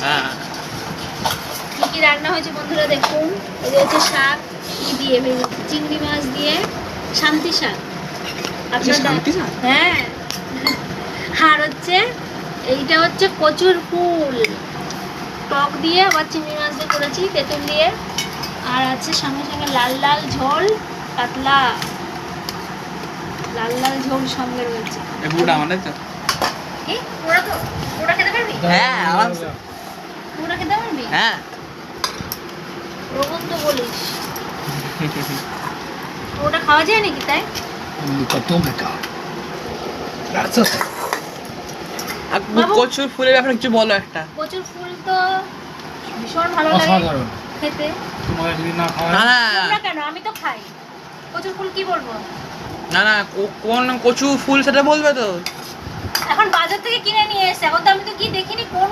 হ্যাঁ কি কি রান্না হয়েছে বন্ধুরা দেখুন। এই যে হচ্ছে শাক কি দিয়ে চিংড়ি মাছ দিয়ে শান্তি শাক শান্তি শাক? হ্যাঁ আর হচ্ছে এইটা হচ্ছে কচুর ফুল টক দিয়ে আবার চিংড়ি মাছ দিয়ে করেছি তেঁতুল দিয়ে। আর আছে সঙ্গে সঙ্গে লাল লাল ঝোল পাতলা লাল লাল ঝোল সঙ্গে রয়েছে। এই পুরোটা আমাদের তো কি পুরো তো পুরো খেতে পারবি? হ্যাঁ আরামসে পুরো খেতে পারবি? হ্যাঁ রোগন তো বলিস ওটা খাওয়া যায় নাকি তাই? বাবু। কচুর ফুলের ব্যাপারে কিছু বলো একটা। কচুর ফুল তো ভীষণ ভালো লাগে খেতে। না তোমরা কেন? আমি তো খাই। কচুর ফুল কি বলবো? না না কোন কচু ফুল সেটা বলবে তো। এখন বাজার থেকে কিনে নিয়ে এসে এখন তো আমি তো কি দেখিনি কোন